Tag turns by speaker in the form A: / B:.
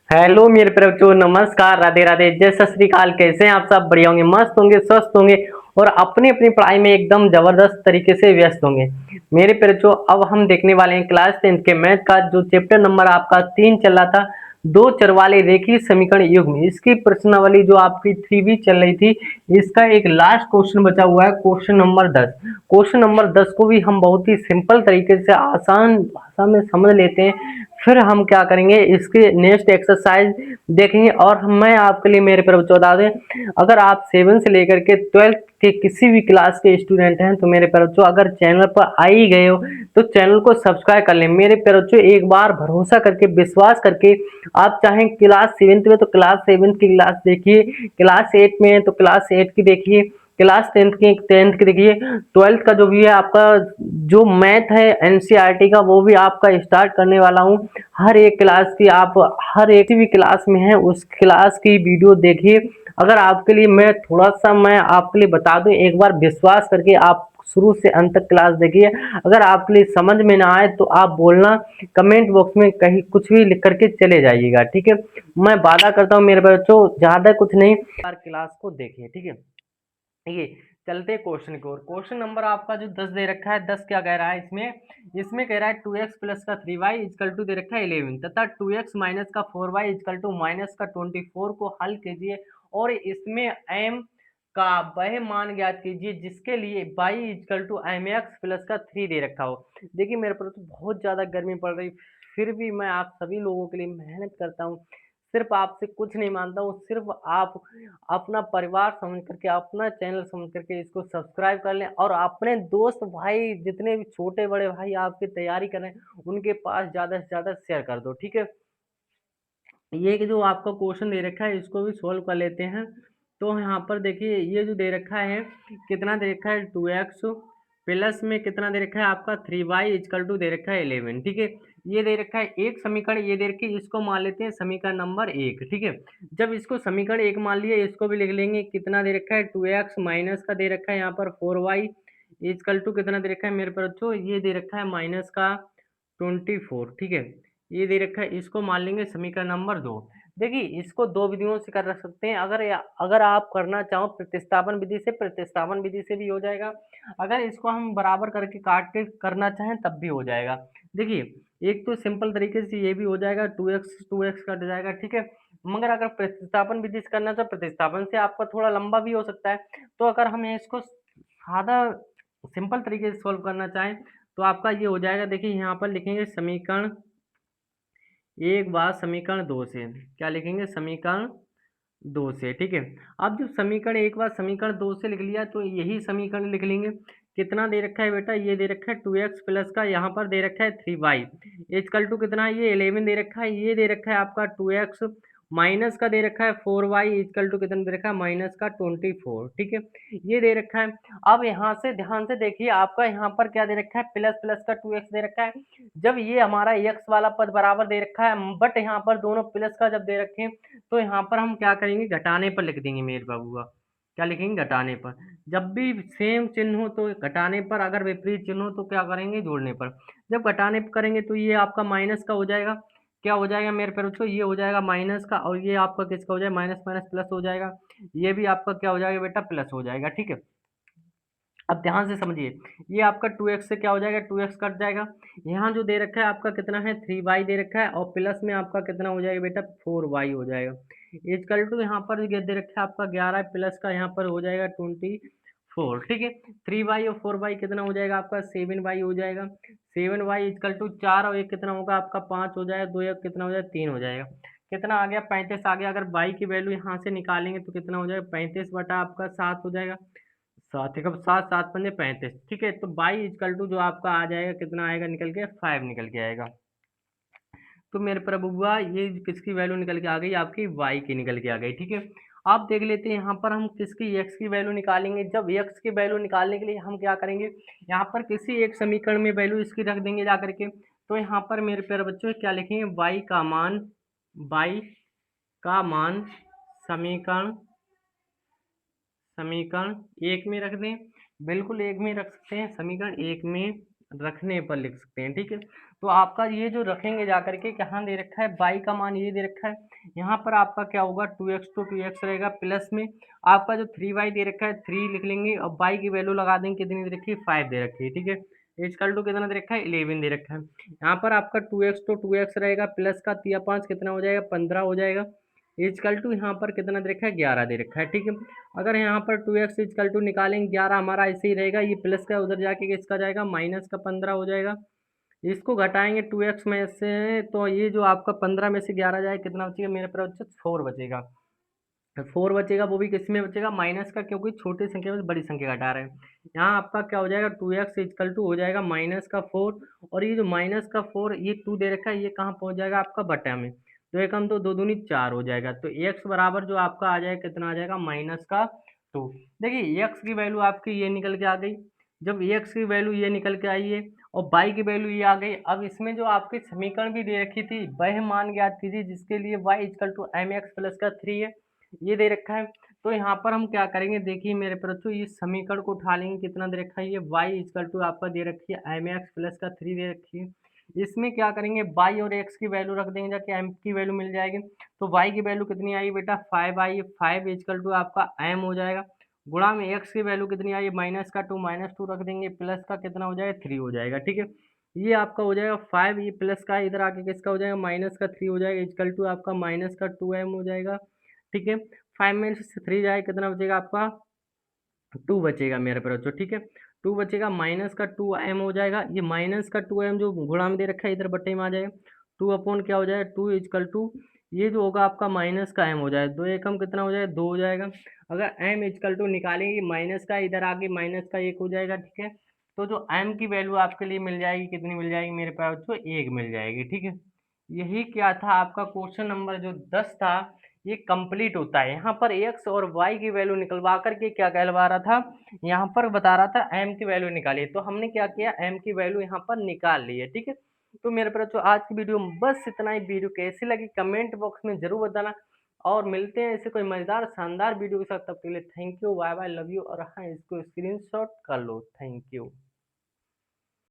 A: Hello मेरे बच्चों, नमस्कार, राधे राधे, जय सत श्री अकाल। कैसे हैं आप? सब बढ़िया होंगे, मस्त होंगे, स्वस्थ होंगे और अपनी अपनी पढ़ाई में एकदम जबरदस्त तरीके से व्यस्त होंगे। मेरे प्यारे बच्चों, अब हम देखने वाले हैं क्लास 10 के मैथ का जो चैप्टर नंबर आपका 3 चल रहा था, दो चर वाले रेखीय समीकरण युग्म। इसकी प्रश्नावली जो आपकी 3B चल रही थी, इसका एक लास्ट क्वेश्चन बचा हुआ है, क्वेश्चन नंबर 10। क्वेश्चन नंबर 10 को भी हम बहुत ही सिंपल तरीके से आसान भाषा में समझ लेते हैं। फिर हम क्या करेंगे, इसके नेक्स्ट एक्सरसाइज देखेंगे। और मैं आपके लिए मेरे पर बता दें, अगर आप 7 से लेकर के 12th के किसी भी क्लास के स्टूडेंट हैं तो मेरे प्यारे बच्चों, अगर चैनल पर आ ही गए हो तो चैनल को सब्सक्राइब कर लें। मेरे प्यारे बच्चों, एक बार भरोसा करके, विश्वास करके, आप चाहें क्लास 7th में तो क्लास 7 की क्लास देखिए, क्लास 8 में है तो क्लास 8 की देखिए, क्लास 10th की देखिए, 12th का जो भी है आपका, जो मैथ है एनसीईआरटी का, वो भी आपका स्टार्ट करने वाला हूँ। हर एक क्लास की, आप हर एक भी क्लास में है उस क्लास की वीडियो देखिए। अगर आपके लिए मैं आपके लिए बता दूं, एक बार विश्वास करके आप शुरू से अंत तक क्लास देखिए। अगर आपके लिए समझ में ना आए तो आप बोलना, कमेंट बॉक्स में कहीं कुछ भी लिख करके चले जाइएगा, ठीक है। मैं वादा करता हूँ मेरे बच्चों, ज्यादा कुछ नहीं, बार क्लास को देखिए, ठीक है। ये चलते क्वेश्चन की ओर। क्वेश्चन नंबर आपका जो 10 दे रखा है, 10 क्या कह रहा है इसमें, कह रहा है 2x प्लस का 3y इजकल टू दे रखा है 11 तथा 2x माइनस का 4y इजकल टू माइनस का 24 को हल कीजिए और इसमें m का वह मान ज्ञात कीजिए जिसके लिए y equal to m x plus का 3 दे रखा हो। देखिए मेरे पर तो बहुत ज्यादा गर्मी पड़ रही, फिर भी मैं आप सभी लोगों के लिए मेहनत करता हूँ। सिर्फ आपसे कुछ नहीं मानता हूँ, सिर्फ आप अपना परिवार समझ करके, अपना चैनल समझ करके इसको सब्सक्राइब कर लें और अपने दोस्त भाई जितने भी छोटे बड़े भाई आपकी तैयारी कर रहे हैं उनके पास ज़्यादा से ज़्यादा शेयर कर दो, ठीक है। ये कि जो आपका क्वेश्चन दे रखा है इसको भी सोल्व कर लेते हैं। तो यहाँ पर देखिए, ये जो दे रखा है, कितना दे रखा है, 2x प्लस में कितना दे रखा है आपका 3y इजकल टू दे रखा है 11, ठीक है। ये दे रखा है एक समीकरण, ये दे रखी है, इसको मान लेते हैं समीकरण नंबर 1, ठीक है। जब इसको समीकरण 1 मान लिए, इसको भी लिख लेंगे। कितना दे रखा है, 2x माइनस का दे रखा है यहाँ पर 4y इजकल टू कितना दे रखा है मेरे पर बच्चों, ये दे रखा है माइनस का 24, ठीक है। ये दे रखा है, इसको मान लेंगे समीकरण नंबर 2। देखिए इसको दो विधियों से कर सकते हैं। अगर आप करना चाहो प्रतिस्थापन विधि से, प्रतिस्थापन विधि से भी हो जाएगा। अगर इसको हम बराबर करके काट के करना चाहें तब भी हो जाएगा। देखिए एक तो सिंपल तरीके से ये भी हो जाएगा, 2x कट जाएगा, ठीक है। मगर अगर प्रतिस्थापन विधि से करना तो प्रतिस्थापन से आपका थोड़ा लंबा भी हो सकता है। तो अगर हम इसको सादा सिंपल तरीके से सॉल्व करना चाहें तो आपका ये हो जाएगा। देखिए यहाँ पर लिखेंगे समीकरण एक बार समीकरण 2 से, क्या लिखेंगे, समीकरण 2 से, ठीक है। अब जब समीकरण एक बार समीकरण 2 से लिख लिया तो यही समीकरण लिख लेंगे। कितना दे रखा है बेटा, ये दे रखा है 2x प्लस का, यहाँ पर दे रखा है 3y इजकल टू कितना है, ये 11 दे रखा है। ये दे रखा है आपका 2x माइनस का दे रखा है 4y इजकल टू कितना दे रखा है, माइनस का 24, ठीक है। ये दे रखा है। अब यहाँ से ध्यान से देखिए, आपका यहाँ पर क्या दे रखा है, प्लस प्लस का 2x दे रखा है। जब ये हमारा x वाला पद बराबर दे रखा है, बट यहाँ पर दोनों प्लस का जब दे रखे हैं तो यहाँ पर हम क्या करेंगे, घटाने पर लिख देंगे मेरे बाबूआ। क्या लिखेंगे, घटाने पर। जब भी सेम चिन्ह हो तो घटाने पर, अगर विपरीत चिन्ह हो तो क्या करेंगे, जोड़ने पर। जब घटाने पर करेंगे तो ये आपका माइनस का हो जाएगा। क्या हो जाएगा मेरे प्यारे बच्चों, ये हो जाएगा माइनस का, और ये आपका किसका हो जाएगा, माइनस माइनस प्लस हो जाएगा। ये भी आपका क्या हो जाएगा बेटा, प्लस हो जाएगा, ठीक है। अब ध्यान से समझिए, ये आपका 2x से क्या हो जाएगा, 2x कट जाएगा। यहाँ जो दे रखा है आपका कितना है, 3y दे रखा है, और प्लस में आपका कितना हो जाएगा बेटा, 4y हो जाएगा। इजकल टू यहाँ पर ये दे रखा है आपका 11 प्लस का यहाँ पर हो जाएगा 24, ठीक है। 3y और 4y कितना हो जाएगा आपका, 7y हो जाएगा। 7y इजकल टू 4 और एक कितना होगा आपका, 5 हो जाएगा। 2 एक कितना हो जाएगा, 3 हो जाएगा। कितना आ गया, 35 आ गया। अगर y की वैल्यू यहाँ से निकालेंगे तो कितना हो जाएगा, 35 बटा आपका 7 हो जाएगा। सात एक, सात सात पंजे 35, ठीक है। तो बाई इजकल टू जो आपका आ जाएगा, कितना आएगा निकल के, 5 निकल के आएगा। तो मेरे प्रभुआ ये किसकी वैल्यू निकल के आ गई, आपकी वाई की निकल के आ गई, ठीक है। आप देख लेते हैं यहाँ पर हम किसकी, एक्स की वैल्यू निकालेंगे। जब एक्स की वैल्यू निकालने के लिए हम क्या करेंगे, यहाँ पर किसी एक समीकरण में वैल्यू इसकी रख देंगे जा करके। तो यहाँ पर मेरे प्यारे बच्चों क्या लिखेंगे, वाई का मान समीकरण समीकरण एक में रख दें। बिल्कुल एक में रख सकते हैं, समीकरण एक में रखने पर लिख सकते हैं, ठीक है। तो आपका ये जो रखेंगे जा करके कहाँ दे रखा है, y का मान ये दे रखा है, यहाँ पर आपका क्या होगा 2x तो 2x रहेगा, प्लस में आपका जो 3y दे रखा है 3 लिख लेंगे और y की वैल्यू लगा देंगे, कितनी दे रखी है 5 दे रखी है, ठीक है। इक्वल टू कितना दे रखा है 11 दे रखा है। यहाँ पर आपका 2x तो 2x रहेगा, प्लस का 5 कितना हो जाएगा 15 हो जाएगा, इक्वल टू यहाँ पर कितना दे रखा है 11 दे रखा है, ठीक है। अगर यहाँ पर 2x इक्वल टू निकालेंगे 11 हमारा ऐसे ही रहेगा, ये प्लस का उधर जाके किसका जाएगा माइनस का 15 हो जाएगा, इसको घटाएंगे 2x में से तो ये जो आपका 15 में से 11 जाए कितना बचेगा मेरे पास 4 बचेगा, 4 बचेगा, वो भी किस में बचेगा माइनस का, क्योंकि छोटी संख्या में से बड़ी संख्या घटा रहे हैं। यहाँ आपका क्या हो जाएगा 2x इक्वल टू हो जाएगा माइनस का 4, और ये जो माइनस का 4 ये 2 दे रखा है, ये कहाँ पहुँच जाएगा आपका बटा में, तो एक हम तो 2 दूनी 4 हो जाएगा, तो x बराबर जो आपका आ जाएगा कितना आ जाएगा माइनस का 2। देखिए x की वैल्यू आपकी ये निकल के आ गई, जब x की वैल्यू ये निकल के आई है और y की वैल्यू ये आ गई, अब इसमें जो आपकी समीकरण भी दे रखी थी वह मान ज्ञात कीजिए जिसके लिए y equal to m x plus का 3 है, ये दे रखा है। तो यहाँ पर हम क्या करेंगे, देखिए मेरे बच्चों ये समीकरण को उठा लेंगे, कितना दे रखा है ये y इक्वल टू आपका दे रखी है एम एक्स प्लस का 3 दे रखी है, इसमें क्या करेंगे y और x की वैल्यू रख देंगे जाके m की वैल्यू मिल जाएगी, तो y की वैल्यू कितनी आई बेटा 5 आई, 5 इक्वल टू आपका m हो जाएगा, गुणा में x की वैल्यू कितनी आई माइनस का 2, माइनस 2 रख देंगे, प्लस का कितना हो जाएगा 3 हो जाएगा, ठीक है। ये आपका हो जाएगा 5, ये प्लस का इधर आके किसका हो जाएगा माइनस का 3 हो जाएगा, इक्वल टू आपका माइनस का 2m हो जाएगा, ठीक है। 5 में से 3 जाए कितना बचेगा आपका 2 बचेगा मेरे बच्चों, ठीक है। 2 बचेगा, माइनस का 2m हो जाएगा, ये माइनस का 2m जो गुणा में दे रखा है इधर बट्टे में आ जाएगा, 2 अपॉन क्या हो जाएगा 2 इक्वल टू ये जो होगा आपका माइनस का m हो जाएगा, 2 एकम कितना हो जाएगा 2 हो जाएगा। अगर m इक्वल टू निकालेंगे माइनस का इधर आगे माइनस का 1 हो जाएगा, ठीक है। तो जो m की वैल्यू आपके लिए मिल जाएगी, कितनी मिल जाएगी मेरे पास बच्चों 1 मिल जाएगी, ठीक है। यही क्या था आपका क्वेश्चन नंबर जो 10 था, ये कंप्लीट होता है। यहाँ पर x और y की वैल्यू निकलवा करके क्या कहलवा रहा था, यहाँ पर बता रहा था m की वैल्यू निकालिए, तो हमने क्या किया m की वैल्यू यहाँ पर निकाल ली है, ठीक है। तो मेरे बच्चों आज की वीडियो में बस इतना ही, वीडियो कैसी लगी कमेंट बॉक्स में जरूर बताना, और मिलते हैं ऐसे कोई मजेदार शानदार वीडियो के साथ, तब के लिए thank you, bye bye, love you, और हाँ इसको स्क्रीनशॉट कर लो, थैंक यू।